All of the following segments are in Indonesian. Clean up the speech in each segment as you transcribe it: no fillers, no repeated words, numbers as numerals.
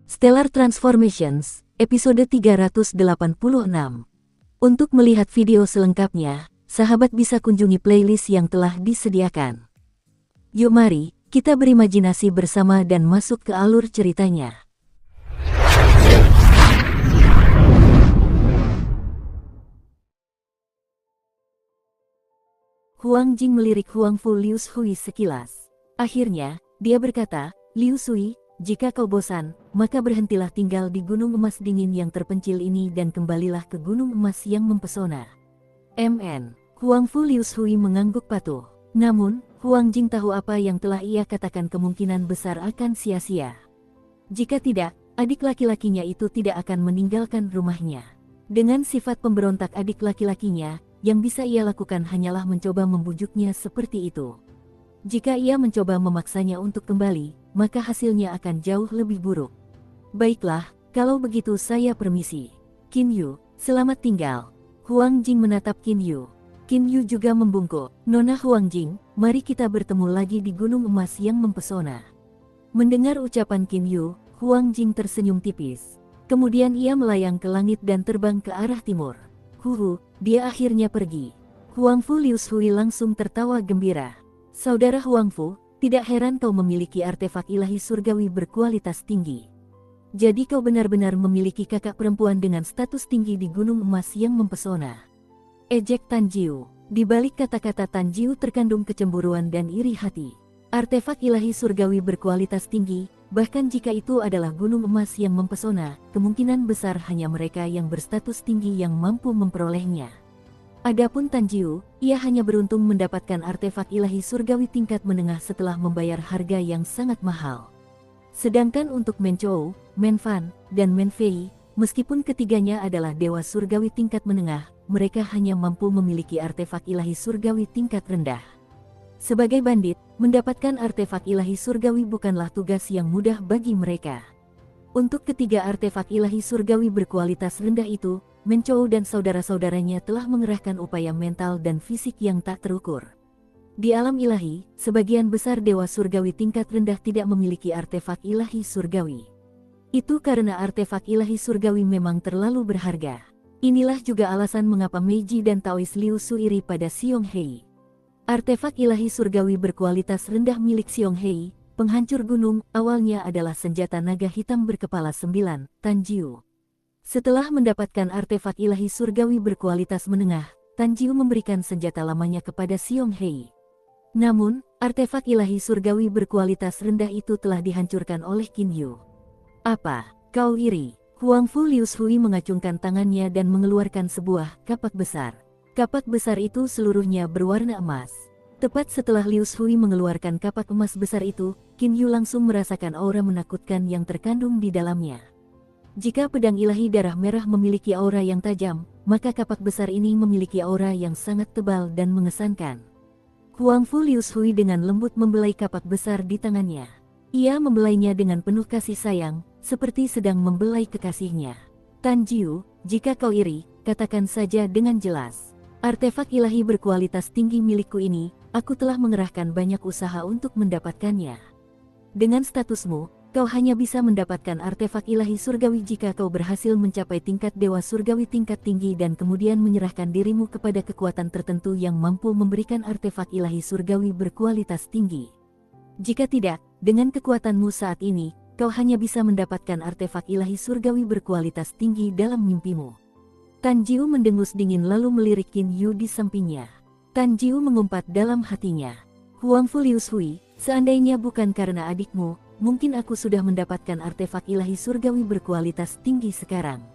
Stellar Transformations, episode 386. Untuk melihat video selengkapnya, sahabat bisa kunjungi playlist yang telah disediakan. Yuk mari, kita berimajinasi bersama dan masuk ke alur ceritanya. Huang Jing melirik Huang Fu Liu Shui sekilas. Akhirnya, dia berkata, "Liu Shui, jika kau bosan, maka berhentilah tinggal di gunung emas dingin yang terpencil ini dan kembalilah ke gunung emas yang mempesona." MN. Huang Fu Liu Shui mengangguk patuh. Namun, Huang Jing tahu apa yang telah ia katakan kemungkinan besar akan sia-sia. Jika tidak, adik laki-lakinya itu tidak akan meninggalkan rumahnya. Dengan sifat pemberontak adik laki-lakinya, yang bisa ia lakukan hanyalah mencoba membujuknya seperti itu. Jika ia mencoba memaksanya untuk kembali, maka hasilnya akan jauh lebih buruk. Baiklah, kalau begitu saya permisi. Qin Yu, selamat tinggal. Huang Jing menatap Qin Yu. Qin Yu juga membungkuk. "Nona Huang Jing, mari kita bertemu lagi di gunung emas yang mempesona." Mendengar ucapan Qin Yu, Huang Jing tersenyum tipis. Kemudian ia melayang ke langit dan terbang ke arah timur. Dia akhirnya pergi. Huang Fu Liu Shui langsung tertawa gembira. "Saudara Huang Fu, tidak heran kau memiliki artefak ilahi surgawi berkualitas tinggi. Jadi kau benar-benar memiliki kakak perempuan dengan status tinggi di gunung emas yang mempesona." Ejek Tan Jiu. Di balik kata-kata Tan Jiu terkandung kecemburuan dan iri hati. Artefak ilahi surgawi berkualitas tinggi, bahkan jika itu adalah gunung emas yang mempesona, kemungkinan besar hanya mereka yang berstatus tinggi yang mampu memperolehnya. Adapun Tan Jiu, ia hanya beruntung mendapatkan artefak ilahi surgawi tingkat menengah setelah membayar harga yang sangat mahal. Sedangkan untuk Men Chou, Men Fan, dan Men Fei, meskipun ketiganya adalah dewa surgawi tingkat menengah, mereka hanya mampu memiliki artefak ilahi surgawi tingkat rendah. Sebagai bandit, mendapatkan artefak ilahi surgawi bukanlah tugas yang mudah bagi mereka. Untuk ketiga artefak ilahi surgawi berkualitas rendah itu, Men Chou dan saudara-saudaranya telah mengerahkan upaya mental dan fisik yang tak terukur. Di alam ilahi, sebagian besar dewa surgawi tingkat rendah tidak memiliki artefak ilahi surgawi. Itu karena artefak ilahi surgawi memang terlalu berharga. Inilah juga alasan mengapa Meiji dan Taois Liu Su iri pada Xiong Hei. Artefak ilahi surgawi berkualitas rendah milik Xiong Hei, penghancur gunung, awalnya adalah senjata naga hitam berkepala 9, Tan Jiu. Setelah mendapatkan artefak ilahi surgawi berkualitas menengah, Tan Jiu memberikan senjata lamanya kepada Xiong Hei. Namun, artefak ilahi surgawi berkualitas rendah itu telah dihancurkan oleh Qin Yu. "Apa, kau iri?" Huang Fu Liu Shui mengacungkan tangannya dan mengeluarkan sebuah kapak besar. Kapak besar itu seluruhnya berwarna emas. Tepat setelah Liu Shui mengeluarkan kapak emas besar itu, Qin Yu langsung merasakan aura menakutkan yang terkandung di dalamnya. Jika pedang ilahi darah merah memiliki aura yang tajam, maka kapak besar ini memiliki aura yang sangat tebal dan mengesankan. Huang Fu Liu Shui dengan lembut membelai kapak besar di tangannya. Ia membelainya dengan penuh kasih sayang, seperti sedang membelai kekasihnya. "Tan Jiu, jika kau iri, katakan saja dengan jelas. Artefak ilahi berkualitas tinggi milikku ini, aku telah mengerahkan banyak usaha untuk mendapatkannya. Dengan statusmu, kau hanya bisa mendapatkan artefak ilahi surgawi jika kau berhasil mencapai tingkat dewa surgawi tingkat tinggi dan kemudian menyerahkan dirimu kepada kekuatan tertentu yang mampu memberikan artefak ilahi surgawi berkualitas tinggi. Jika tidak, dengan kekuatanmu saat ini, kau hanya bisa mendapatkan artefak ilahi surgawi berkualitas tinggi dalam mimpimu." Tan Jiu mendengus dingin lalu melirik Qin Yu di sampingnya. Tan Jiu mengumpat dalam hatinya. "Huang Fu Liu Shui, seandainya bukan karena adikmu, mungkin aku sudah mendapatkan artefak ilahi surgawi berkualitas tinggi sekarang.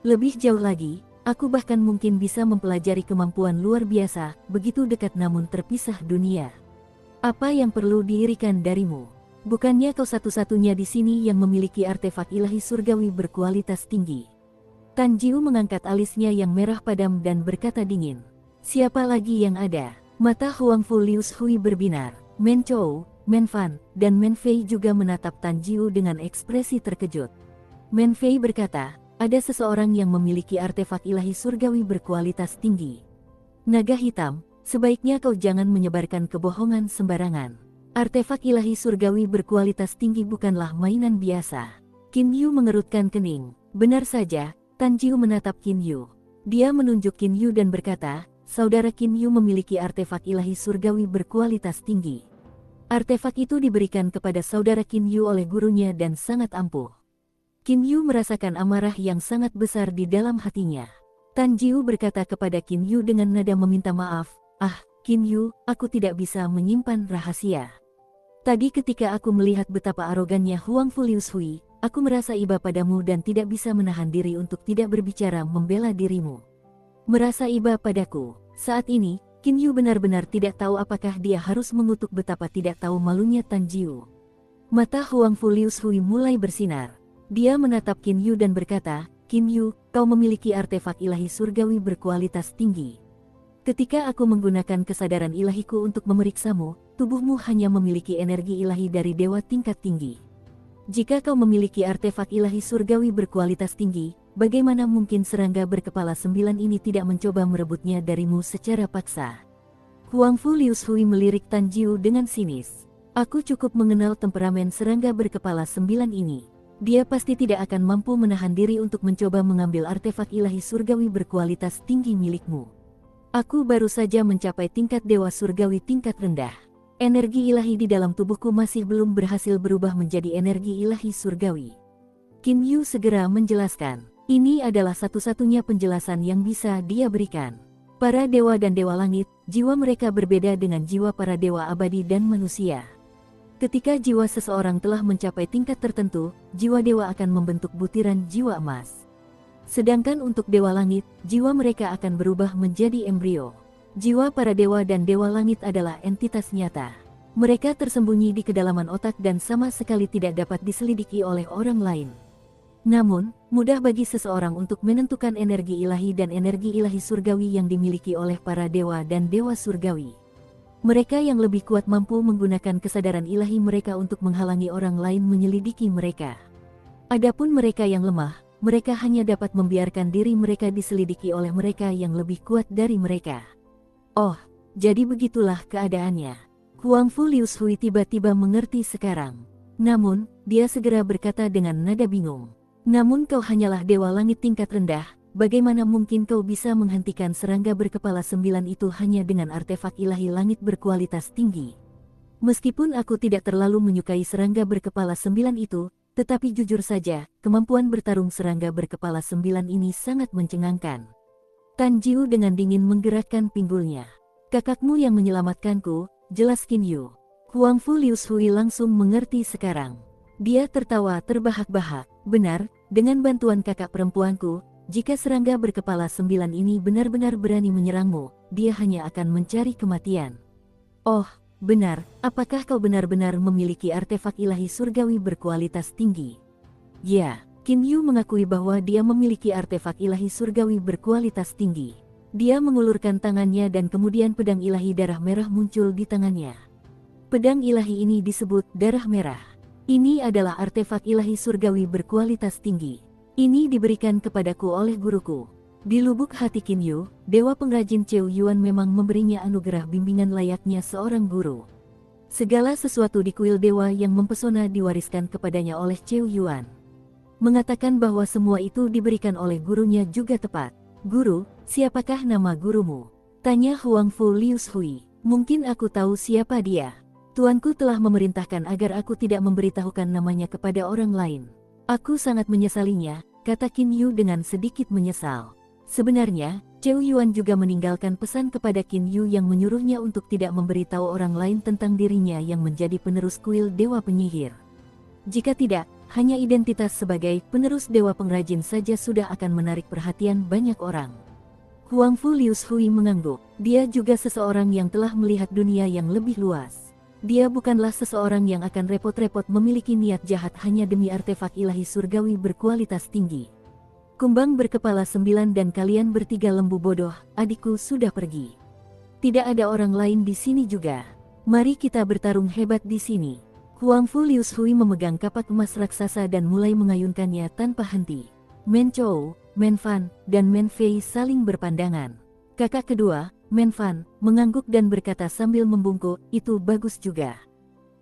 Lebih jauh lagi, aku bahkan mungkin bisa mempelajari kemampuan luar biasa, begitu dekat namun terpisah dunia. Apa yang perlu diirikan darimu? Bukannya kau satu-satunya di sini yang memiliki artefak ilahi surgawi berkualitas tinggi." Tan Jiu mengangkat alisnya yang merah padam dan berkata dingin. "Siapa lagi yang ada?" Mata Huang Fu Liu Shui berbinar. Men Chou, Men Fan, dan Men Fei juga menatap Tan Jiu dengan ekspresi terkejut. Men Fei berkata, "Ada seseorang yang memiliki artefak ilahi surgawi berkualitas tinggi. Naga hitam, sebaiknya kau jangan menyebarkan kebohongan sembarangan. Artefak ilahi surgawi berkualitas tinggi bukanlah mainan biasa." Qin Yu mengerutkan kening. Benar saja, Tan Jiu menatap Qin Yu. Dia menunjuk Qin Yu dan berkata, saudara Qin Yu memiliki artefak ilahi surgawi berkualitas tinggi. Artefak itu diberikan kepada saudara Qin Yu oleh gurunya dan sangat ampuh. Qin Yu merasakan amarah yang sangat besar di dalam hatinya. Tan Jiu berkata kepada Qin Yu dengan nada meminta maaf, Qin Yu, aku tidak bisa menyimpan rahasia. Tadi ketika aku melihat betapa arogannya Huang Fu Liu Shui, aku merasa iba padamu dan tidak bisa menahan diri untuk tidak berbicara membela dirimu. Merasa iba padaku. Saat ini, Qin Yu benar-benar tidak tahu apakah dia harus mengutuk betapa tidak tahu malunya Tan Jiu. Mata Huang Fu Liu Shui mulai bersinar. Dia menatap Qin Yu dan berkata, Qin Yu, kau memiliki artefak ilahi surgawi berkualitas tinggi. Ketika aku menggunakan kesadaran ilahiku untuk memeriksamu, tubuhmu hanya memiliki energi ilahi dari dewa tingkat tinggi. Jika kau memiliki artefak ilahi surgawi berkualitas tinggi, bagaimana mungkin serangga berkepala 9 ini tidak mencoba merebutnya darimu secara paksa? Huang Fu Liu Shui melirik Tan Jiu dengan sinis. Aku cukup mengenal temperamen serangga berkepala 9 ini. Dia pasti tidak akan mampu menahan diri untuk mencoba mengambil artefak ilahi surgawi berkualitas tinggi milikmu. Aku baru saja mencapai tingkat dewa surgawi tingkat rendah. Energi ilahi di dalam tubuhku masih belum berhasil berubah menjadi energi ilahi surgawi. Qin Yu segera menjelaskan. Ini adalah satu-satunya penjelasan yang bisa dia berikan. Para dewa dan dewa langit, jiwa mereka berbeda dengan jiwa para dewa abadi dan manusia. Ketika jiwa seseorang telah mencapai tingkat tertentu, jiwa dewa akan membentuk butiran jiwa emas. Sedangkan untuk dewa langit, jiwa mereka akan berubah menjadi embrio. Jiwa para dewa dan dewa langit adalah entitas nyata. Mereka tersembunyi di kedalaman otak dan sama sekali tidak dapat diselidiki oleh orang lain. Namun, mudah bagi seseorang untuk menentukan energi ilahi dan energi ilahi surgawi yang dimiliki oleh para dewa dan dewa surgawi. Mereka yang lebih kuat mampu menggunakan kesadaran ilahi mereka untuk menghalangi orang lain menyelidiki mereka. Adapun mereka yang lemah, mereka hanya dapat membiarkan diri mereka diselidiki oleh mereka yang lebih kuat dari mereka. Oh, jadi begitulah keadaannya. Huang Fu Liu Shui tiba-tiba mengerti sekarang. Namun, dia segera berkata dengan nada bingung. Namun kau hanyalah dewa langit tingkat rendah, bagaimana mungkin kau bisa menghentikan serangga berkepala 9 itu hanya dengan artefak ilahi langit berkualitas tinggi? Meskipun aku tidak terlalu menyukai serangga berkepala 9 itu, tetapi jujur saja, kemampuan bertarung serangga berkepala 9 ini sangat mencengangkan. Tan Jiu dengan dingin menggerakkan pinggulnya. Kakakmu yang menyelamatkanku, jelas Qin Yu. Huang Fu Liu Shui langsung mengerti sekarang. Dia tertawa terbahak-bahak. Benar, dengan bantuan kakak perempuanku, jika serangga berkepala 9 ini benar-benar berani menyerangmu, dia hanya akan mencari kematian. Oh, benar, apakah kau benar-benar memiliki artefak ilahi surgawi berkualitas tinggi? Ya, Qin Yu mengakui bahwa dia memiliki artefak ilahi surgawi berkualitas tinggi. Dia mengulurkan tangannya dan kemudian pedang ilahi darah merah muncul di tangannya. Pedang ilahi ini disebut darah merah. Ini adalah artefak ilahi surgawi berkualitas tinggi. Ini diberikan kepadaku oleh guruku. Di lubuk hati Qin Yu, dewa pengrajin Cheu Yuan memang memberinya anugerah bimbingan layaknya seorang guru. Segala sesuatu di kuil dewa yang mempesona diwariskan kepadanya oleh Cheu Yuan. Mengatakan bahwa semua itu diberikan oleh gurunya juga tepat. Guru, siapakah nama gurumu? Tanya Huang Fu Liu Shui. Mungkin aku tahu siapa dia. Tuanku telah memerintahkan agar aku tidak memberitahukan namanya kepada orang lain. Aku sangat menyesalinya, kata Qin Yu dengan sedikit menyesal. Sebenarnya, Cheu Yuan juga meninggalkan pesan kepada Qin Yu yang menyuruhnya untuk tidak memberitahu orang lain tentang dirinya yang menjadi penerus kuil dewa penyihir. Jika tidak, hanya identitas sebagai penerus dewa pengrajin saja sudah akan menarik perhatian banyak orang. Huang Fu Liu Shui mengangguk. Dia juga seseorang yang telah melihat dunia yang lebih luas. Dia bukanlah seseorang yang akan repot-repot memiliki niat jahat hanya demi artefak ilahi surgawi berkualitas tinggi. Kumbang berkepala 9 dan kalian bertiga lembu bodoh, adikku sudah pergi. Tidak ada orang lain di sini juga. Mari kita bertarung hebat di sini. Huang Fu Liu Shui memegang kapak emas raksasa dan mulai mengayunkannya tanpa henti. Men Chou, Men Fan, dan Men Fei saling berpandangan. Kakak kedua, Men Fan, mengangguk dan berkata sambil membungkuk, itu bagus juga.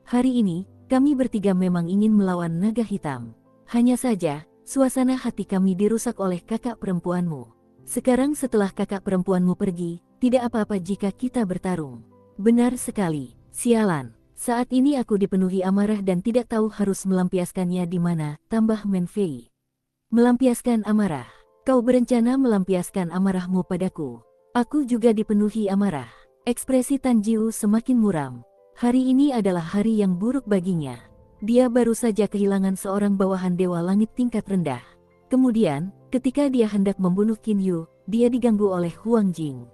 Hari ini, kami bertiga memang ingin melawan naga hitam. Hanya saja, suasana hati kami dirusak oleh kakak perempuanmu. Sekarang setelah kakak perempuanmu pergi, tidak apa-apa jika kita bertarung. Benar sekali, sialan. Saat ini aku dipenuhi amarah dan tidak tahu harus melampiaskannya di mana, tambah Menfei. Melampiaskan amarah. Kau berencana melampiaskan amarahmu padaku. Aku juga dipenuhi amarah. Ekspresi Tanjiu semakin muram. Hari ini adalah hari yang buruk baginya. Dia baru saja kehilangan seorang bawahan dewa langit tingkat rendah. Kemudian, ketika dia hendak membunuh Qin Yu, dia diganggu oleh Huang Jing.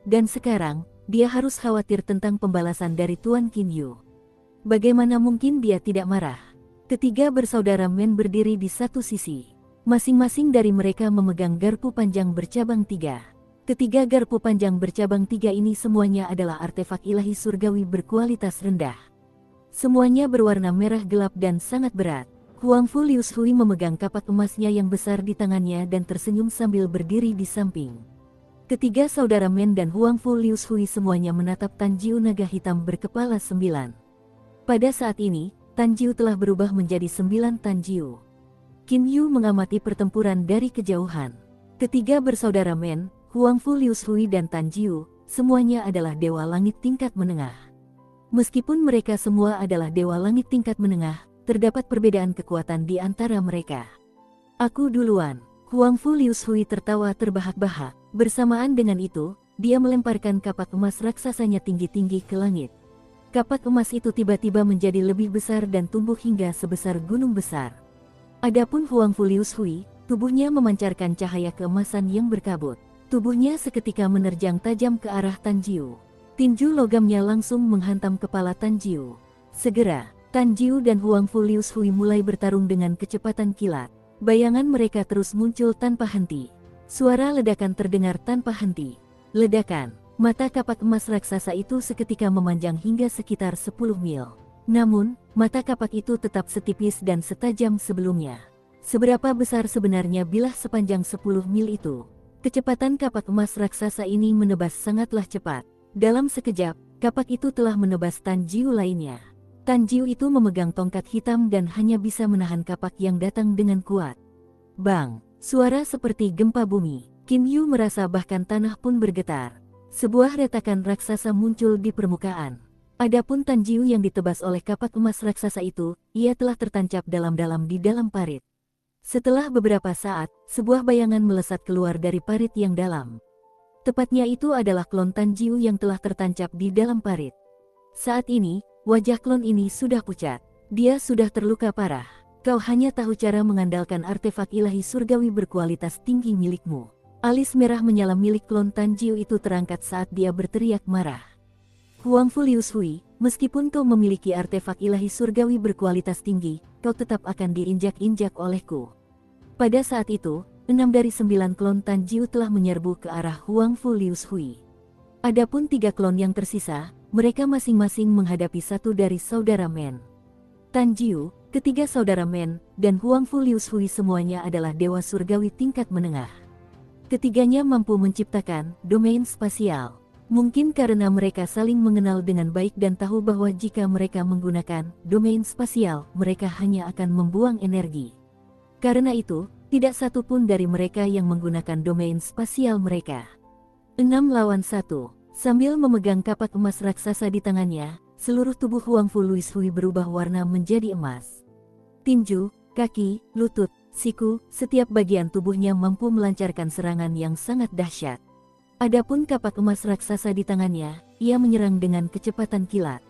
Dan sekarang, dia harus khawatir tentang pembalasan dari Tuan Qin Yu. Bagaimana mungkin dia tidak marah? Ketiga bersaudara Men berdiri di satu sisi. Masing-masing dari mereka memegang garpu panjang bercabang 3. Ketiga garpu panjang bercabang 3 ini semuanya adalah artefak ilahi surgawi berkualitas rendah. Semuanya berwarna merah gelap dan sangat berat. Huang Fu Lius Hui memegang kapak emasnya yang besar di tangannya dan tersenyum sambil berdiri di samping. Ketiga saudara Men dan Huang Fu Lius Hui semuanya menatap Tanjiu naga hitam berkepala 9. Pada saat ini, Tanjiu telah berubah menjadi 9 Tanjiu. Qin Yu mengamati pertempuran dari kejauhan. Ketiga bersaudara Men, Huang Fu Lius Hui dan Tanjiu, semuanya adalah dewa langit tingkat menengah. Meskipun mereka semua adalah dewa langit tingkat menengah, terdapat perbedaan kekuatan di antara mereka. Aku duluan. Huang Fu Lius Hui tertawa terbahak-bahak. Bersamaan dengan itu, dia melemparkan kapak emas raksasanya tinggi-tinggi ke langit. Kapak emas itu tiba-tiba menjadi lebih besar dan tumbuh hingga sebesar gunung besar. Adapun Huang Fu Lius Hui, tubuhnya memancarkan cahaya keemasan yang berkabut. Tubuhnya seketika menerjang tajam ke arah Tanjiu. Tinju logamnya langsung menghantam kepala Tanjiu. Segera, Tanjiu dan Huang Fu Lius Hui mulai bertarung dengan kecepatan kilat. Bayangan mereka terus muncul tanpa henti. Suara ledakan terdengar tanpa henti. Ledakan, mata kapak emas raksasa itu seketika memanjang hingga sekitar 10 mil. Namun, mata kapak itu tetap setipis dan setajam sebelumnya. Seberapa besar sebenarnya bilah sepanjang 10 mil itu? Kecepatan kapak emas raksasa ini menebas sangatlah cepat. Dalam sekejap, kapak itu telah menebas Tanjiu lainnya. Tanjiu itu memegang tongkat hitam dan hanya bisa menahan kapak yang datang dengan kuat. Bang! Suara seperti gempa bumi. Qin Yu merasa bahkan tanah pun bergetar. Sebuah retakan raksasa muncul di permukaan. Adapun Tanjiu yang ditebas oleh kapak emas raksasa itu, ia telah tertancap dalam-dalam di dalam parit. Setelah beberapa saat, sebuah bayangan melesat keluar dari parit yang dalam. Tepatnya itu adalah klon Tanjiu yang telah tertancap di dalam parit. Saat ini, wajah klon ini sudah pucat. Dia sudah terluka parah. Kau hanya tahu cara mengandalkan artefak ilahi surgawi berkualitas tinggi milikmu. Alis merah menyala milik klon Tanjiu itu terangkat saat dia berteriak marah. Huang Fu Lius Hui, meskipun kau memiliki artefak ilahi surgawi berkualitas tinggi, kau tetap akan diinjak-injak olehku. Pada saat itu, 6 dari 9 klon Tanjiu telah menyerbu ke arah Huang Fu Lius Hui. Adapun 3 klon yang tersisa, mereka masing-masing menghadapi satu dari saudara Men. Tanjiu, ketiga saudara Men, dan Huang Fu Lius Hui semuanya adalah dewa surgawi tingkat menengah. Ketiganya mampu menciptakan domain spasial. Mungkin karena mereka saling mengenal dengan baik dan tahu bahwa jika mereka menggunakan domain spasial, mereka hanya akan membuang energi. Karena itu, tidak satu pun dari mereka yang menggunakan domain spasial mereka. 6 lawan 1. Sambil memegang kapak emas raksasa di tangannya, seluruh tubuh Huang Fu Lius Hui berubah warna menjadi emas. Tinju, kaki, lutut, siku, setiap bagian tubuhnya mampu melancarkan serangan yang sangat dahsyat. Adapun kapak emas raksasa di tangannya, ia menyerang dengan kecepatan kilat.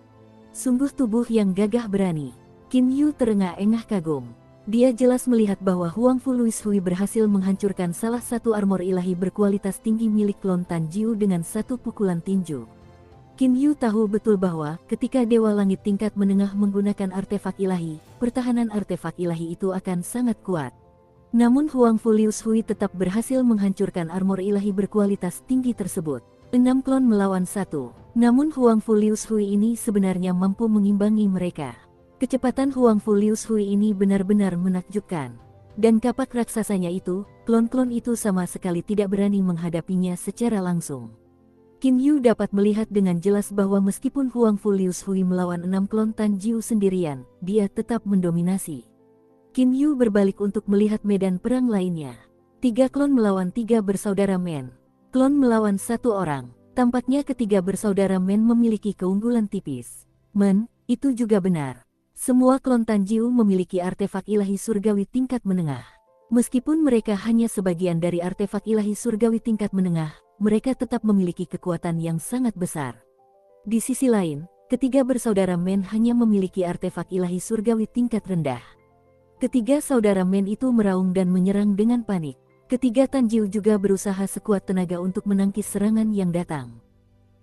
Sungguh tubuh yang gagah berani. Qin Yu terengah-engah kagum. Dia jelas melihat bahwa Huang Fu Lius Hui berhasil menghancurkan salah satu armor ilahi berkualitas tinggi milik klon Tanjiu dengan satu pukulan tinju. Qin Yu tahu betul bahwa ketika Dewa Langit tingkat menengah menggunakan artefak ilahi, pertahanan artefak ilahi itu akan sangat kuat. Namun Huang Fu Lius Hui tetap berhasil menghancurkan armor ilahi berkualitas tinggi tersebut. 6 klon melawan 1. Namun Huang Fu Lius Hui ini sebenarnya mampu mengimbangi mereka. Kecepatan Huang Fu Lius Hui ini benar-benar menakjubkan. Dan kapak raksasanya itu, klon-klon itu sama sekali tidak berani menghadapinya secara langsung. Qin Yu dapat melihat dengan jelas bahwa meskipun Huang Fu Lius Hui melawan 6 klon Tanjiu sendirian, dia tetap mendominasi. Qin Yu berbalik untuk melihat medan perang lainnya. 3 klon melawan 3 bersaudara Men. Klon melawan 1 orang. Tampaknya ketiga bersaudara Men memiliki keunggulan tipis. Men, itu juga benar. Semua klon Tanjiu memiliki artefak ilahi surgawi tingkat menengah. Meskipun mereka hanya sebagian dari artefak ilahi surgawi tingkat menengah, mereka tetap memiliki kekuatan yang sangat besar. Di sisi lain, ketiga bersaudara Men hanya memiliki artefak ilahi surgawi tingkat rendah. Ketiga saudara Men itu meraung dan menyerang dengan panik. Ketiga Tanjiu juga berusaha sekuat tenaga untuk menangkis serangan yang datang.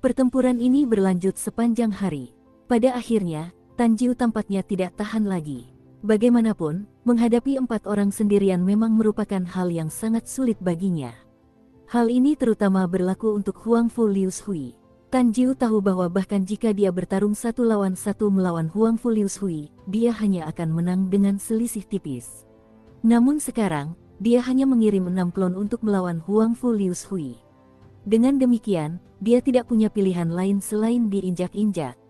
Pertempuran ini berlanjut sepanjang hari. Pada akhirnya, Tanjiu tampaknya tidak tahan lagi. Bagaimanapun, menghadapi 4 orang sendirian memang merupakan hal yang sangat sulit baginya. Hal ini terutama berlaku untuk Huangfu Lius Hui. Tanjiu tahu bahwa bahkan jika dia bertarung 1 lawan 1 melawan Huangfu Lius Hui, dia hanya akan menang dengan selisih tipis. Namun sekarang, dia hanya mengirim 6 klon untuk melawan Huangfu Lius Hui. Dengan demikian, dia tidak punya pilihan lain selain diinjak-injak.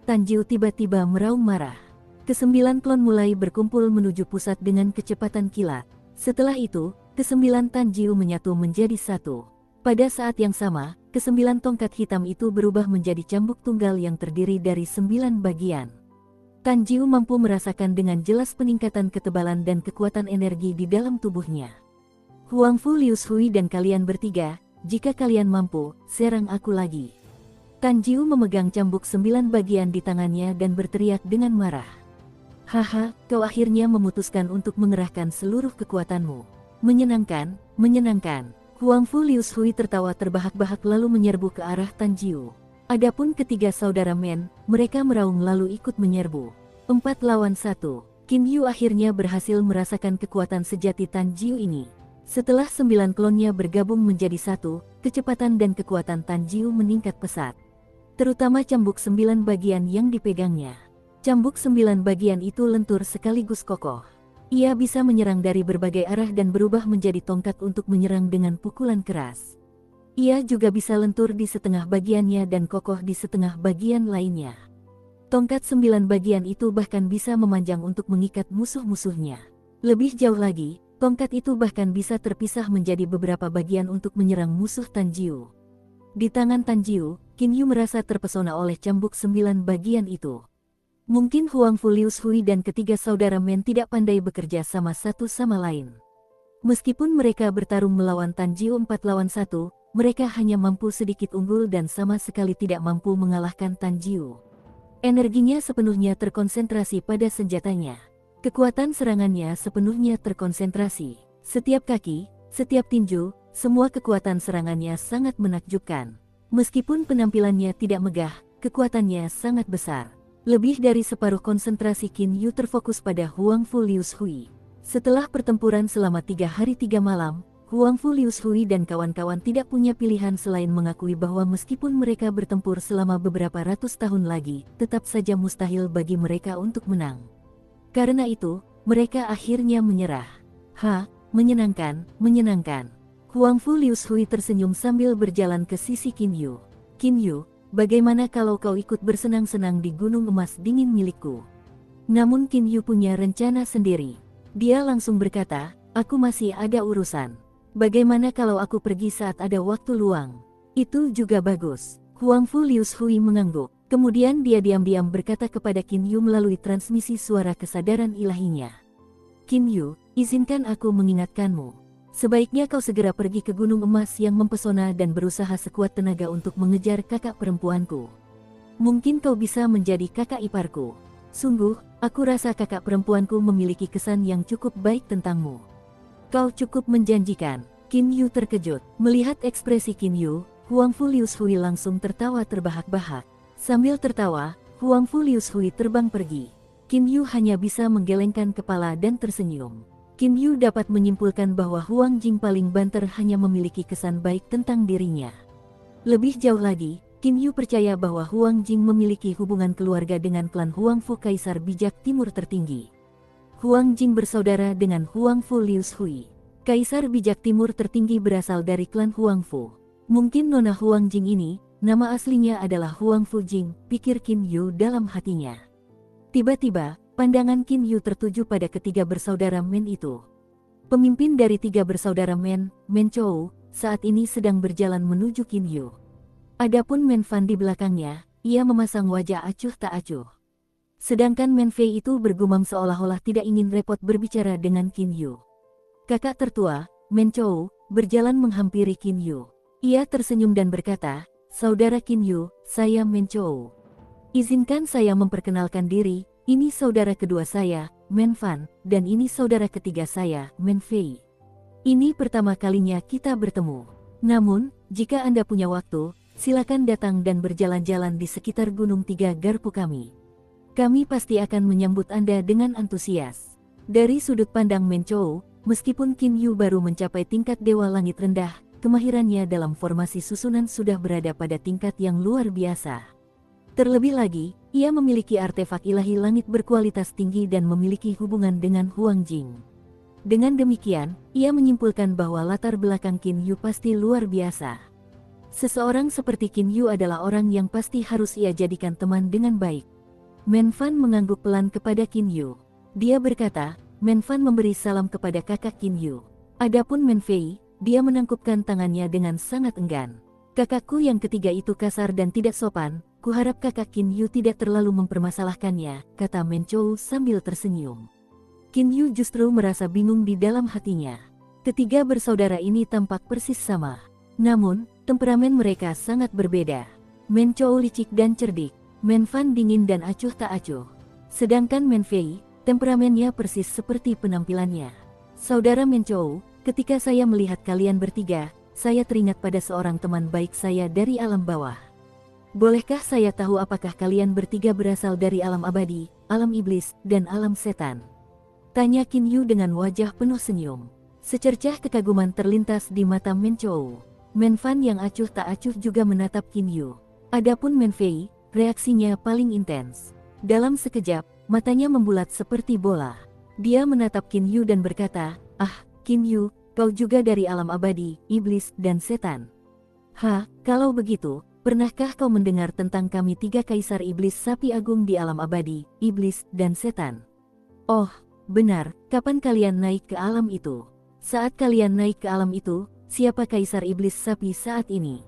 Tanjiu tiba-tiba meraung marah. Ke-9 klon mulai berkumpul menuju pusat dengan kecepatan kilat. Setelah itu, ke-9 Tanjiu menyatu menjadi satu. Pada saat yang sama, ke-9 tongkat hitam itu berubah menjadi cambuk tunggal yang terdiri dari 9 bagian. Tanjiu mampu merasakan dengan jelas peningkatan ketebalan dan kekuatan energi di dalam tubuhnya. Huangfu Lius Hui dan kalian bertiga, jika kalian mampu, serang aku lagi. Tanjiu memegang cambuk 9 bagian di tangannya dan berteriak dengan marah. Kau akhirnya memutuskan untuk mengerahkan seluruh kekuatanmu. Menyenangkan, menyenangkan. Huangfu Lius Hui tertawa terbahak-bahak lalu menyerbu ke arah Tanjiu. Adapun ketiga saudara Men, mereka meraung lalu ikut menyerbu. 4 lawan 1, Qin Yu akhirnya berhasil merasakan kekuatan sejati Tanjiu ini. Setelah 9 klonnya bergabung menjadi satu, kecepatan dan kekuatan Tanjiu meningkat pesat. Terutama cambuk 9 bagian yang dipegangnya. Cambuk 9 bagian itu lentur sekaligus kokoh. Ia bisa menyerang dari berbagai arah dan berubah menjadi tongkat untuk menyerang dengan pukulan keras. Ia juga bisa lentur di setengah bagiannya dan kokoh di setengah bagian lainnya. Tongkat 9 bagian itu bahkan bisa memanjang untuk mengikat musuh-musuhnya. Lebih jauh lagi, tongkat itu bahkan bisa terpisah menjadi beberapa bagian untuk menyerang musuh Tanjiu. Di tangan Tanjiu, Qin Yu merasa terpesona oleh cambuk 9 bagian itu. Mungkin Huangfu Lius Hui dan ketiga saudara Men tidak pandai bekerja sama satu sama lain. Meskipun mereka bertarung melawan Tanjiu 4 lawan 1, mereka hanya mampu sedikit unggul dan sama sekali tidak mampu mengalahkan Tanjiu. Energinya sepenuhnya terkonsentrasi pada senjatanya. Kekuatan serangannya sepenuhnya terkonsentrasi. Setiap kaki, setiap tinju, semua kekuatan serangannya sangat menakjubkan. Meskipun penampilannya tidak megah, kekuatannya sangat besar. Lebih dari separuh konsentrasi Qin Yu terfokus pada Huangfu Lius Hui. Setelah pertempuran selama 3 hari 3 malam, Huangfu Lius Hui dan kawan-kawan tidak punya pilihan selain mengakui bahwa meskipun mereka bertempur selama beberapa ratus tahun lagi, tetap saja mustahil bagi mereka untuk menang. Karena itu, mereka akhirnya menyerah. Menyenangkan, menyenangkan. Huangfu Lius Hui tersenyum sambil berjalan ke sisi Qin Yu. Qin Yu, bagaimana kalau kau ikut bersenang-senang di gunung emas dingin milikku? Namun Qin Yu punya rencana sendiri. Dia langsung berkata, aku masih ada urusan. Bagaimana kalau aku pergi saat ada waktu luang? Itu juga bagus. Huangfu Lius Hui mengangguk. Kemudian dia diam-diam berkata kepada Qin Yu melalui transmisi suara kesadaran ilahinya. Qin Yu, izinkan aku mengingatkanmu. Sebaiknya kau segera pergi ke gunung emas yang mempesona dan berusaha sekuat tenaga untuk mengejar kakak perempuanku. Mungkin kau bisa menjadi kakak iparku. Sungguh, aku rasa kakak perempuanku memiliki kesan yang cukup baik tentangmu. Kau cukup menjanjikan. Qin Yu terkejut. Melihat ekspresi Qin Yu, Huangfu Lius Hui langsung tertawa terbahak-bahak. Sambil tertawa, Huangfu Lius Hui terbang pergi. Qin Yu hanya bisa menggelengkan kepala dan tersenyum. Qin Yu dapat menyimpulkan bahwa Huang Jing paling banter hanya memiliki kesan baik tentang dirinya. Lebih jauh lagi, Qin Yu percaya bahwa Huang Jing memiliki hubungan keluarga dengan klan Huangfu Kaisar Bijak Timur tertinggi. Huang Jing bersaudara dengan Huangfu Lius Hui. Kaisar Bijak Timur tertinggi berasal dari klan Huangfu. Mungkin Nona Huang Jing ini, nama aslinya adalah Huangfu Jing, pikir Qin Yu dalam hatinya. Tiba-tiba, Pandangan Qin Yu tertuju pada ketiga bersaudara Men itu. Pemimpin dari tiga bersaudara Men Chou, saat ini sedang berjalan menuju Qin Yu. Adapun Men Fan di belakangnya, ia memasang wajah acuh tak acuh. Sedangkan Men Fei itu bergumam seolah-olah tidak ingin repot berbicara dengan Qin Yu. Kakak tertua, Men Chou, berjalan menghampiri Qin Yu. Ia tersenyum dan berkata, "Saudara Qin Yu, saya Men Chou. Izinkan saya memperkenalkan diri. Ini saudara kedua saya, Men Fan, dan ini saudara ketiga saya, Men Fei. Ini pertama kalinya kita bertemu. Namun, jika Anda punya waktu, silakan datang dan berjalan-jalan di sekitar Gunung Tiga Garpu kami. Kami pasti akan menyambut Anda dengan antusias." Dari sudut pandang Men Chou, meskipun Qin Yu baru mencapai tingkat Dewa Langit Rendah, kemahirannya dalam formasi susunan sudah berada pada tingkat yang luar biasa. Terlebih lagi, ia memiliki artefak ilahi langit berkualitas tinggi dan memiliki hubungan dengan Huang Jing. Dengan demikian, ia menyimpulkan bahwa latar belakang Qin Yu pasti luar biasa. Seseorang seperti Qin Yu adalah orang yang pasti harus ia jadikan teman dengan baik. Men Fan mengangguk pelan kepada Qin Yu. Dia berkata, Men Fan memberi salam kepada kakak Qin Yu. Adapun Men Fei, dia menangkupkan tangannya dengan sangat enggan. "Kakakku yang ketiga itu kasar dan tidak sopan. Kuharap kakak Qin Yu tidak terlalu mempermasalahkannya," kata Men Chou sambil tersenyum. Qin Yu justru merasa bingung di dalam hatinya. Ketiga bersaudara ini tampak persis sama. Namun, temperamen mereka sangat berbeda. Men Chou licik dan cerdik. Men Fan dingin dan acuh tak acuh. Sedangkan Men Fei, temperamennya persis seperti penampilannya. "Saudara Men Chou, ketika saya melihat kalian bertiga, saya teringat pada seorang teman baik saya dari alam bawah. Bolehkah saya tahu apakah kalian bertiga berasal dari alam abadi, alam iblis, dan alam setan?" tanya Qin Yu dengan wajah penuh senyum. Secercah kekaguman terlintas di mata Men Chou. Men Fan yang acuh tak acuh juga menatap Qin Yu. Adapun Men Fei, reaksinya paling intens. Dalam sekejap, matanya membulat seperti bola. Dia menatap Qin Yu dan berkata, "Ah, Qin Yu, kau juga dari alam abadi, iblis, dan setan. Kalau begitu, pernahkah kau mendengar tentang kami tiga kaisar iblis sapi agung di alam abadi, iblis, dan setan?" "Oh, benar, kapan kalian naik ke alam itu? Saat kalian naik ke alam itu, siapa kaisar iblis sapi saat ini?"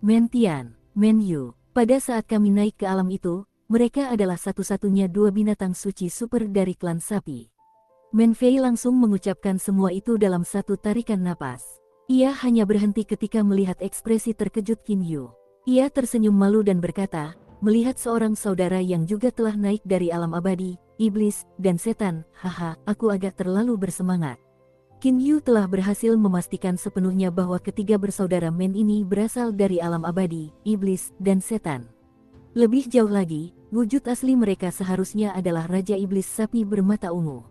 "Men Tian, Men Yu, pada saat kami naik ke alam itu, mereka adalah satu-satunya dua binatang suci super dari klan sapi." Men Fei langsung mengucapkan semua itu dalam satu tarikan napas. Ia hanya berhenti ketika melihat ekspresi terkejut Qin Yu. Ia tersenyum malu dan berkata, "Melihat seorang saudara yang juga telah naik dari alam abadi, iblis, dan setan, aku agak terlalu bersemangat." Qin Yu telah berhasil memastikan sepenuhnya bahwa ketiga bersaudara Men ini berasal dari alam abadi, iblis, dan setan. Lebih jauh lagi, wujud asli mereka seharusnya adalah Raja Iblis Sapi bermata ungu.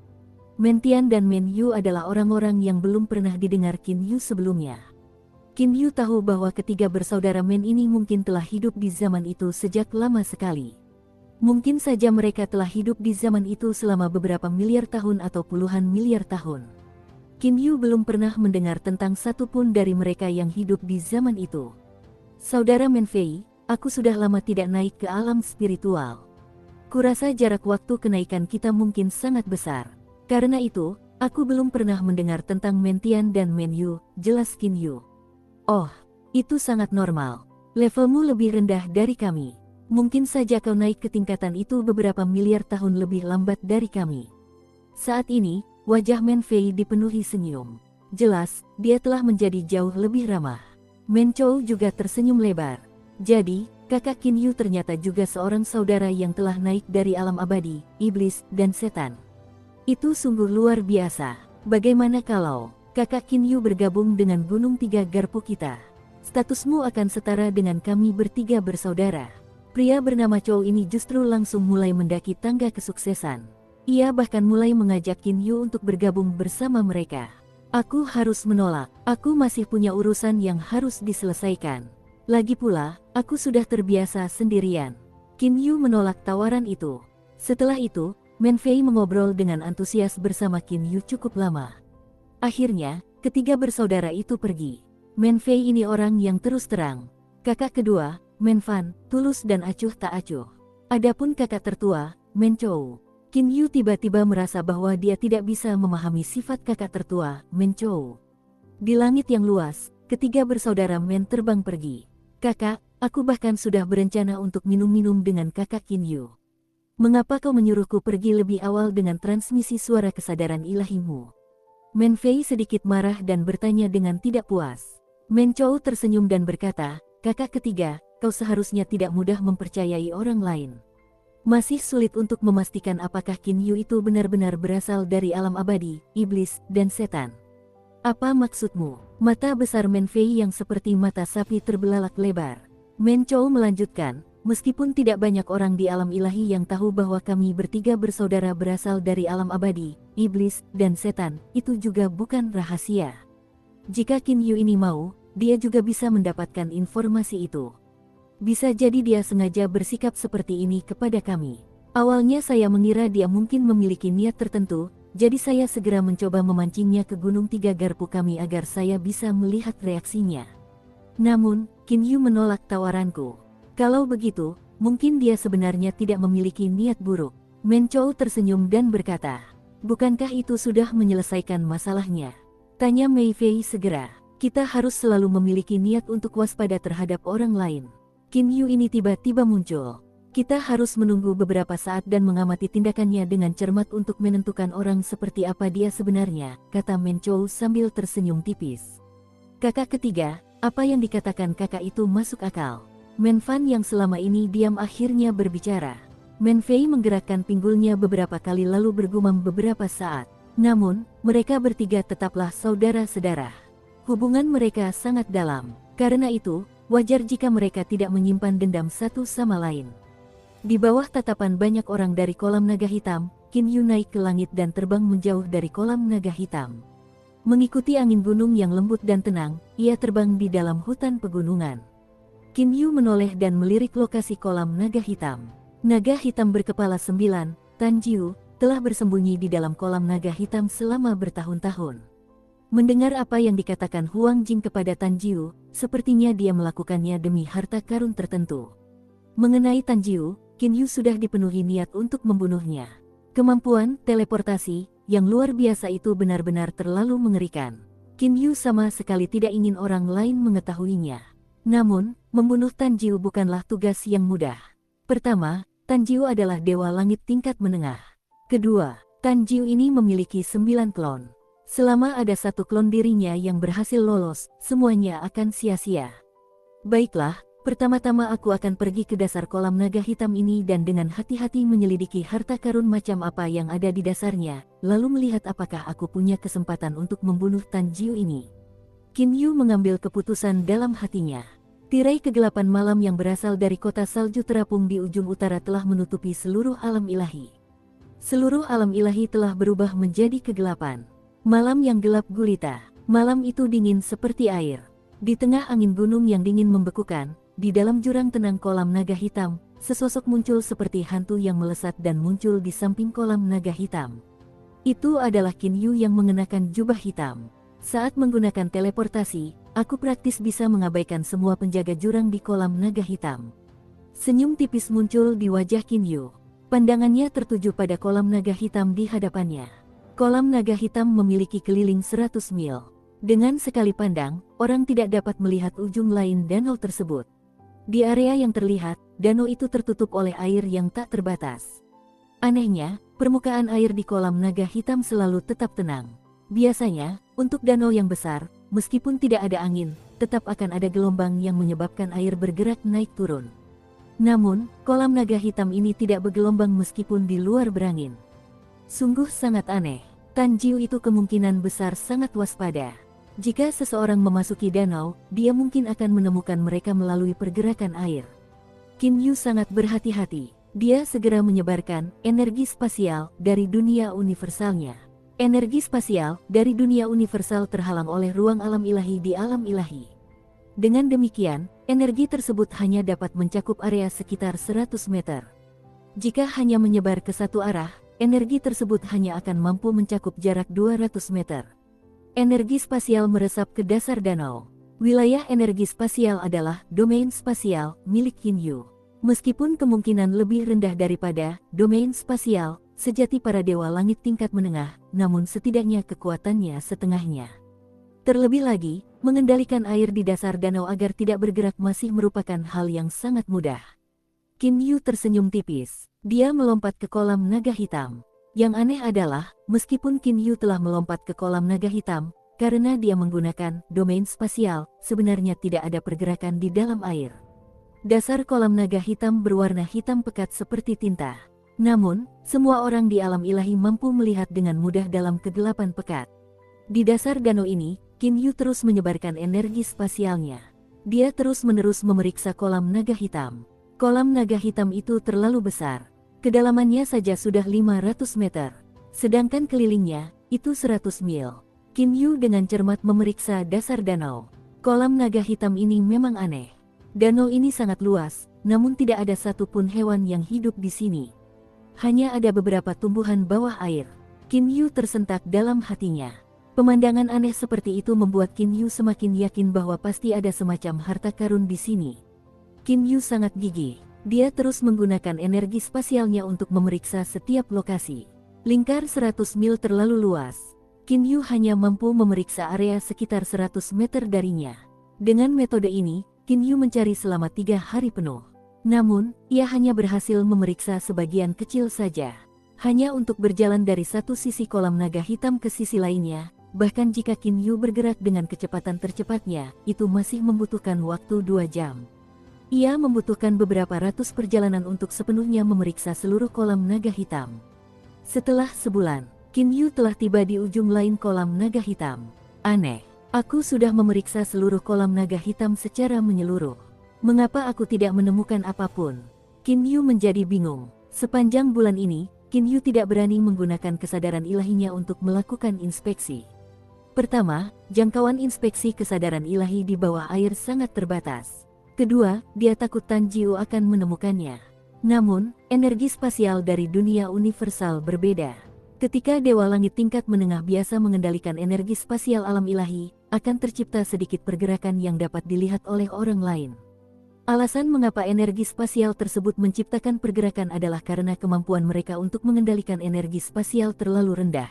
Men Tian dan Men Yu adalah orang-orang yang belum pernah didengar Qin Yu sebelumnya. Qin Yu tahu bahwa ketiga bersaudara Men ini mungkin telah hidup di zaman itu sejak lama sekali. Mungkin saja mereka telah hidup di zaman itu selama beberapa miliar tahun atau puluhan miliar tahun. Qin Yu belum pernah mendengar tentang satu pun dari mereka yang hidup di zaman itu. "Saudara Men Fei, aku sudah lama tidak naik ke alam spiritual. Kurasa jarak waktu kenaikan kita mungkin sangat besar. Karena itu, aku belum pernah mendengar tentang Men Tian dan Men Yu," jelas Qin Yu. "Oh, itu sangat normal. Levelmu lebih rendah dari kami. Mungkin saja kau naik ke tingkatan itu beberapa miliar tahun lebih lambat dari kami." Saat ini, wajah Men Fei dipenuhi senyum. Jelas, dia telah menjadi jauh lebih ramah. Men Chou juga tersenyum lebar. Jadi, kakak Qin Yu ternyata juga seorang saudara yang telah naik dari alam abadi, iblis, dan setan. Itu sungguh luar biasa. Bagaimana kalau kakak Qin Yu bergabung dengan Gunung Tiga Garpu kita? Statusmu akan setara dengan kami bertiga bersaudara. Pria bernama Chou ini justru langsung mulai mendaki tangga kesuksesan. Ia bahkan mulai mengajak Qin Yu untuk bergabung bersama mereka. "Aku harus menolak. Aku masih punya urusan yang harus diselesaikan. Lagi pula, aku sudah terbiasa sendirian." Qin Yu menolak tawaran itu. Setelah itu, Men Fei mengobrol dengan antusias bersama Qin Yu cukup lama. Akhirnya, ketiga bersaudara itu pergi. Men Fei ini orang yang terus terang. Kakak kedua, Men Fan, tulus dan acuh tak acuh. Adapun kakak tertua, Men Chou, Qin Yu tiba-tiba merasa bahwa dia tidak bisa memahami sifat kakak tertua, Menchou. Di langit yang luas, ketiga bersaudara Men terbang pergi. Kakak, aku bahkan sudah berencana untuk minum-minum dengan kakak Qin Yu. Mengapa kau menyuruhku pergi lebih awal dengan transmisi suara kesadaran ilahimu? Men Fei sedikit marah dan bertanya dengan tidak puas. Menchou tersenyum dan berkata, kakak ketiga, kau seharusnya tidak mudah mempercayai orang lain. Masih sulit untuk memastikan apakah Qin Yu itu benar-benar berasal dari alam abadi, iblis, dan setan. Apa maksudmu? Mata besar Men Fei yang seperti mata sapi terbelalak lebar. Menchou melanjutkan, meskipun tidak banyak orang di alam ilahi yang tahu bahwa kami bertiga bersaudara berasal dari alam abadi, iblis, dan setan, itu juga bukan rahasia. Jika Qin Yu ini mau, dia juga bisa mendapatkan informasi itu. Bisa jadi dia sengaja bersikap seperti ini kepada kami. Awalnya saya mengira dia mungkin memiliki niat tertentu, jadi saya segera mencoba memancingnya ke Gunung Tiga Garpu kami agar saya bisa melihat reaksinya. Namun, Qin Yu menolak tawaranku. Kalau begitu, mungkin dia sebenarnya tidak memiliki niat buruk. Menchou tersenyum dan berkata, bukankah itu sudah menyelesaikan masalahnya? Tanya Mei Fei segera. Kita harus selalu memiliki niat untuk waspada terhadap orang lain. Qin Yu ini tiba-tiba muncul. Kita harus menunggu beberapa saat dan mengamati tindakannya dengan cermat untuk menentukan orang seperti apa dia sebenarnya, kata Menchou sambil tersenyum tipis. Kakak ketiga, apa yang dikatakan kakak itu masuk akal. Men Fan yang selama ini diam akhirnya berbicara. Men Fei menggerakkan pinggulnya beberapa kali lalu bergumam beberapa saat. Namun, mereka bertiga tetaplah saudara-saudara. Hubungan mereka sangat dalam. Karena itu, wajar jika mereka tidak menyimpan dendam satu sama lain. Di bawah tatapan banyak orang dari kolam naga hitam, Qin Yu naik ke langit dan terbang menjauh dari kolam naga hitam. Mengikuti angin gunung yang lembut dan tenang, ia terbang di dalam hutan pegunungan. Qin Yu menoleh dan melirik lokasi kolam naga hitam. Naga hitam berkepala 9, Tanjiu, telah bersembunyi di dalam kolam naga hitam selama bertahun-tahun. Mendengar apa yang dikatakan Huang Jing kepada Tanjiu, sepertinya dia melakukannya demi harta karun tertentu. Mengenai Tanjiu, Qin Yu sudah dipenuhi niat untuk membunuhnya. Kemampuan teleportasi yang luar biasa itu benar-benar terlalu mengerikan. Qin Yu sama sekali tidak ingin orang lain mengetahuinya. Namun, membunuh Tanjiu bukanlah tugas yang mudah. Pertama, Tanjiu adalah dewa langit tingkat menengah. Kedua, Tanjiu ini memiliki 9 klon. Selama ada satu klon dirinya yang berhasil lolos, semuanya akan sia-sia. Baiklah, pertama-tama aku akan pergi ke dasar kolam naga hitam ini dan dengan hati-hati menyelidiki harta karun macam apa yang ada di dasarnya, lalu melihat apakah aku punya kesempatan untuk membunuh Tanjiu ini. Qin Yu mengambil keputusan dalam hatinya. Tirai kegelapan malam yang berasal dari kota salju terapung di ujung utara telah menutupi seluruh alam ilahi. Seluruh alam ilahi telah berubah menjadi kegelapan. Malam yang gelap gulita. Malam itu dingin seperti air. Di tengah angin gunung yang dingin membekukan, di dalam jurang tenang kolam naga hitam, sesosok muncul seperti hantu yang melesat dan muncul di samping kolam naga hitam. Itu adalah Qin Yu yang mengenakan jubah hitam. Saat menggunakan teleportasi, aku praktis bisa mengabaikan semua penjaga jurang di kolam naga hitam. Senyum tipis muncul di wajah Qin Yu. Pandangannya tertuju pada kolam naga hitam di hadapannya. Kolam naga hitam memiliki keliling 100 mil. Dengan sekali pandang, orang tidak dapat melihat ujung lain danau tersebut. Di area yang terlihat, danau itu tertutup oleh air yang tak terbatas. Anehnya, permukaan air di kolam naga hitam selalu tetap tenang. Biasanya, untuk danau yang besar, meskipun tidak ada angin, tetap akan ada gelombang yang menyebabkan air bergerak naik turun. Namun, kolam naga hitam ini tidak bergelombang meskipun di luar berangin. Sungguh sangat aneh. Tanjiu itu kemungkinan besar sangat waspada. Jika seseorang memasuki danau, dia mungkin akan menemukan mereka melalui pergerakan air. Qin Yu sangat berhati-hati. Dia segera menyebarkan energi spasial dari dunia universalnya. Energi spasial dari dunia universal terhalang oleh ruang alam ilahi di alam ilahi. Dengan demikian, energi tersebut hanya dapat mencakup area sekitar 100 meter. Jika hanya menyebar ke satu arah, energi tersebut hanya akan mampu mencakup jarak 200 meter. Energi spasial meresap ke dasar danau. Wilayah energi spasial adalah domain spasial milik Qin Yu. Meskipun kemungkinan lebih rendah daripada domain spasial, sejati para dewa langit tingkat menengah, namun setidaknya kekuatannya setengahnya. Terlebih lagi, mengendalikan air di dasar danau agar tidak bergerak masih merupakan hal yang sangat mudah. Qin Yu tersenyum tipis. Dia melompat ke kolam naga hitam. Yang aneh adalah, meskipun Qin Yu telah melompat ke kolam naga hitam, karena dia menggunakan domain spasial, sebenarnya tidak ada pergerakan di dalam air. Dasar kolam naga hitam berwarna hitam pekat seperti tinta. Namun, semua orang di alam ilahi mampu melihat dengan mudah dalam kegelapan pekat. Di dasar danau ini, Qin Yu terus menyebarkan energi spasialnya. Dia terus-menerus memeriksa kolam naga hitam. Kolam naga hitam itu terlalu besar. Kedalamannya saja sudah 500 meter. Sedangkan kelilingnya, itu 100 mil. Qin Yu dengan cermat memeriksa dasar danau. Kolam naga hitam ini memang aneh. Danau ini sangat luas, namun tidak ada satupun hewan yang hidup di sini. Hanya ada beberapa tumbuhan bawah air. Qin Yu tersentak dalam hatinya. Pemandangan aneh seperti itu membuat Qin Yu semakin yakin bahwa pasti ada semacam harta karun di sini. Qin Yu sangat gigih. Dia terus menggunakan energi spasialnya untuk memeriksa setiap lokasi. Lingkar 100 mil terlalu luas. Qin Yu hanya mampu memeriksa area sekitar 100 meter darinya. Dengan metode ini, Qin Yu mencari selama 3 hari penuh. Namun, ia hanya berhasil memeriksa sebagian kecil saja. Hanya untuk berjalan dari satu sisi kolam naga hitam ke sisi lainnya. Bahkan jika Qin Yu bergerak dengan kecepatan tercepatnya, itu masih membutuhkan waktu 2 jam. Ia membutuhkan beberapa ratus perjalanan untuk sepenuhnya memeriksa seluruh kolam naga hitam. Setelah sebulan, Qin Yu telah tiba di ujung lain kolam naga hitam. Aneh, aku sudah memeriksa seluruh kolam naga hitam secara menyeluruh. Mengapa aku tidak menemukan apapun? Qin Yu menjadi bingung. Sepanjang bulan ini, Qin Yu tidak berani menggunakan kesadaran ilahinya untuk melakukan inspeksi. Pertama, jangkauan inspeksi kesadaran ilahi di bawah air sangat terbatas. Kedua, dia takut Tan Jiu akan menemukannya. Namun, energi spasial dari dunia universal berbeda. Ketika Dewa Langit tingkat menengah biasa mengendalikan energi spasial alam ilahi, akan tercipta sedikit pergerakan yang dapat dilihat oleh orang lain. Alasan mengapa energi spasial tersebut menciptakan pergerakan adalah karena kemampuan mereka untuk mengendalikan energi spasial terlalu rendah.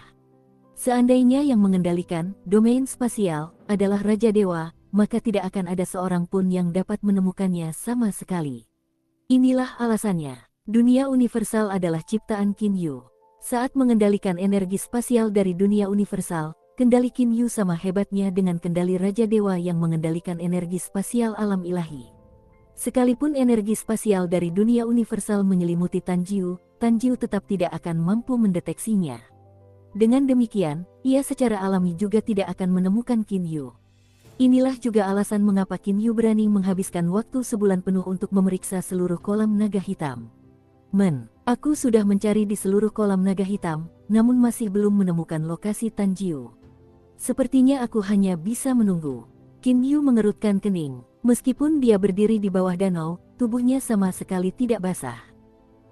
Seandainya yang mengendalikan domain spasial adalah Raja Dewa, maka tidak akan ada seorang pun yang dapat menemukannya sama sekali. Inilah alasannya. Dunia universal adalah ciptaan Qin Yu. Saat mengendalikan energi spasial dari dunia universal, kendali Qin Yu sama hebatnya dengan kendali Raja Dewa yang mengendalikan energi spasial alam ilahi. Sekalipun energi spasial dari dunia universal menyelimuti Tan Jiu tetap tidak akan mampu mendeteksinya. Dengan demikian, ia secara alami juga tidak akan menemukan Qin Yu. Inilah juga alasan mengapa Qin Yu berani menghabiskan waktu sebulan penuh untuk memeriksa seluruh kolam naga hitam. Aku sudah mencari di seluruh kolam naga hitam, namun masih belum menemukan lokasi Tan Jiu. Sepertinya aku hanya bisa menunggu. Qin Yu mengerutkan kening. Meskipun dia berdiri di bawah danau, tubuhnya sama sekali tidak basah.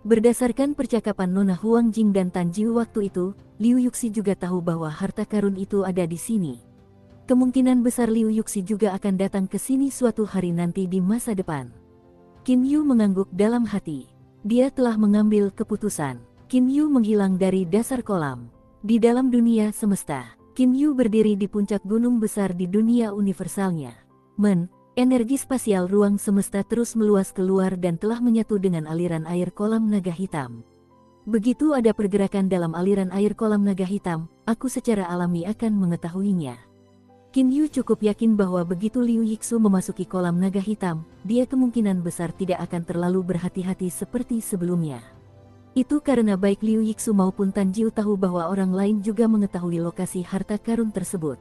Berdasarkan percakapan Nona Huang Jing dan Tan Jiu waktu itu, Liu Yuxi juga tahu bahwa harta karun itu ada di sini. Kemungkinan besar Liu Yuxi juga akan datang ke sini suatu hari nanti di masa depan. Qin Yu mengangguk dalam hati. Dia telah mengambil keputusan. Qin Yu menghilang dari dasar kolam. Di dalam dunia semesta, Qin Yu berdiri di puncak gunung besar di dunia universalnya. Energi spasial ruang semesta terus meluas keluar dan telah menyatu dengan aliran air kolam naga hitam. Begitu ada pergerakan dalam aliran air kolam naga hitam, aku secara alami akan mengetahuinya. Qin Yu cukup yakin bahwa begitu Liu Yixu memasuki kolam naga hitam, dia kemungkinan besar tidak akan terlalu berhati-hati seperti sebelumnya. Itu karena baik Liu Yixu maupun Tan Jiu tahu bahwa orang lain juga mengetahui lokasi harta karun tersebut.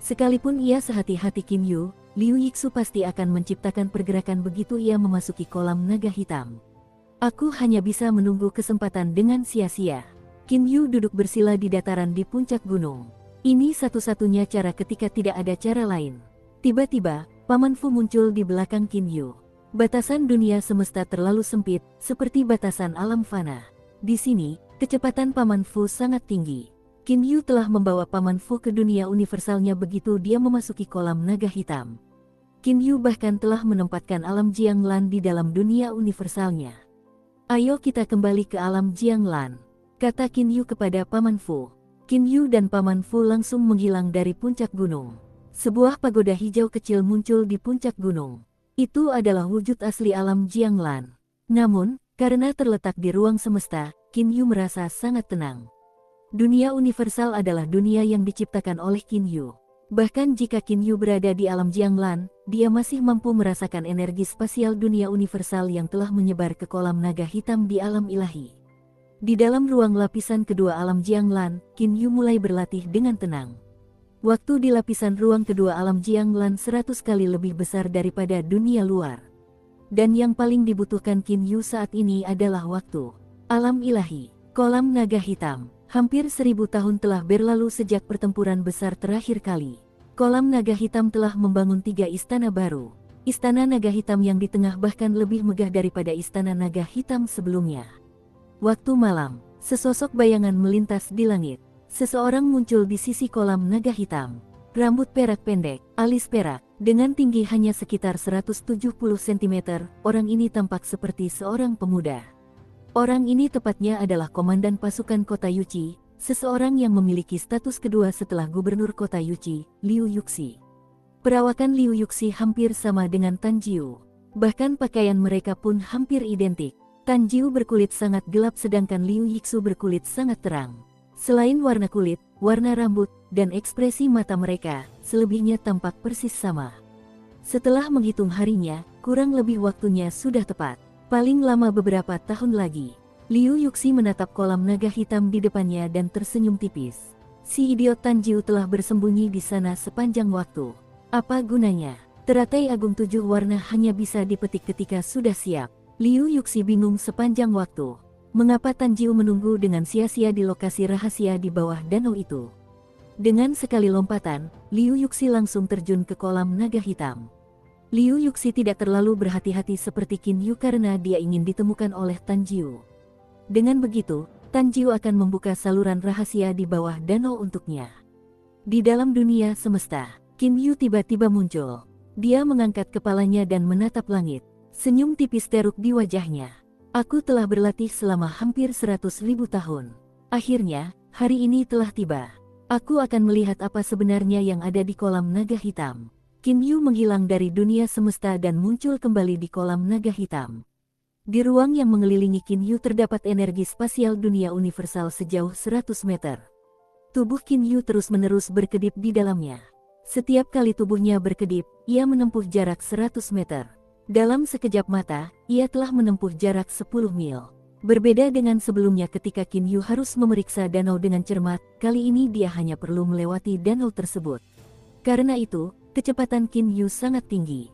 Sekalipun ia sehati-hati Qin Yu, Liu Yixu pasti akan menciptakan pergerakan begitu ia memasuki kolam naga hitam. Aku hanya bisa menunggu kesempatan dengan sia-sia. Qin Yu duduk bersila di dataran di puncak gunung. Ini satu-satunya cara ketika tidak ada cara lain. Tiba-tiba, Paman Fu muncul di belakang Qin Yu. Batasan dunia semesta terlalu sempit, seperti batasan alam fana. Di sini, kecepatan Paman Fu sangat tinggi. Qin Yu telah membawa Paman Fu ke dunia universalnya begitu dia memasuki kolam naga hitam. Qin Yu bahkan telah menempatkan alam Jianglan di dalam dunia universalnya. Ayo kita kembali ke alam Jianglan. kata Qin Yu kepada Paman Fu. Qin Yu dan Paman Fu langsung menghilang dari puncak gunung. Sebuah pagoda hijau kecil muncul di puncak gunung. Itu adalah wujud asli alam Jianglan. Namun, karena terletak di ruang semesta, Qin Yu merasa sangat tenang. Dunia universal adalah dunia yang diciptakan oleh Qin Yu. Bahkan jika Qin Yu berada di alam Jianglan, dia masih mampu merasakan energi spasial dunia universal yang telah menyebar ke kolam naga hitam di alam ilahi. Di dalam ruang lapisan kedua alam Jianglan, Qin Yu mulai berlatih dengan tenang. Waktu di lapisan ruang kedua alam Jianglan 100 kali lebih besar daripada dunia luar. Dan yang paling dibutuhkan Qin Yu saat ini adalah waktu. Alam ilahi, kolam naga hitam. Hampir 1000 tahun telah berlalu sejak pertempuran besar terakhir kali. Kolam naga hitam telah membangun 3 istana baru. Istana naga hitam yang di tengah bahkan lebih megah daripada istana naga hitam sebelumnya. Waktu malam, sesosok bayangan melintas di langit. Seseorang muncul di sisi kolam naga hitam. Rambut perak pendek, alis perak, dengan tinggi hanya sekitar 170 cm, orang ini tampak seperti seorang pemuda. Orang ini tepatnya adalah komandan pasukan kota Yuqi, seseorang yang memiliki status kedua setelah gubernur kota Yuqi, Liu Yuxi. Perawakan Liu Yuxi hampir sama dengan Tan Jiu. Bahkan pakaian mereka pun hampir identik. Tan Jiu berkulit sangat gelap sedangkan Liu Yuxi berkulit sangat terang. Selain warna kulit, warna rambut, dan ekspresi mata mereka, selebihnya tampak persis sama. Setelah menghitung harinya, kurang lebih waktunya sudah tepat. Paling lama beberapa tahun lagi. Liu Yuxi menatap kolam naga hitam di depannya dan tersenyum tipis. Si idiot Tan Jiu telah bersembunyi di sana sepanjang waktu. Apa gunanya? Teratai agung 7 warna hanya bisa dipetik ketika sudah siap. Liu Yuxi bingung sepanjang waktu. Mengapa Tan Jiu menunggu dengan sia-sia di lokasi rahasia di bawah danau itu? Dengan sekali lompatan, Liu Yuxi langsung terjun ke kolam naga hitam. Liu Yuxi tidak terlalu berhati-hati seperti Qin Yu karena dia ingin ditemukan oleh Tan Jiu. Dengan begitu, Tan Jiu akan membuka saluran rahasia di bawah danau untuknya. Di dalam dunia semesta, Qin Yu tiba-tiba muncul. Dia mengangkat kepalanya dan menatap langit. Senyum tipis teruk di wajahnya. Aku telah berlatih selama hampir 100.000 tahun. Akhirnya, hari ini telah tiba. Aku akan melihat apa sebenarnya yang ada di kolam naga hitam. Qin Yu menghilang dari dunia semesta dan muncul kembali di kolam naga hitam. Di ruang yang mengelilingi Qin Yu terdapat energi spasial dunia universal sejauh 100 meter. Tubuh Qin Yu terus-menerus berkedip di dalamnya. Setiap kali tubuhnya berkedip, ia menempuh jarak 100 meter. Dalam sekejap mata, ia telah menempuh jarak 10 mil. Berbeda dengan sebelumnya ketika Qin Yu harus memeriksa danau dengan cermat, kali ini dia hanya perlu melewati danau tersebut. Karena itu, kecepatan Qin Yu sangat tinggi.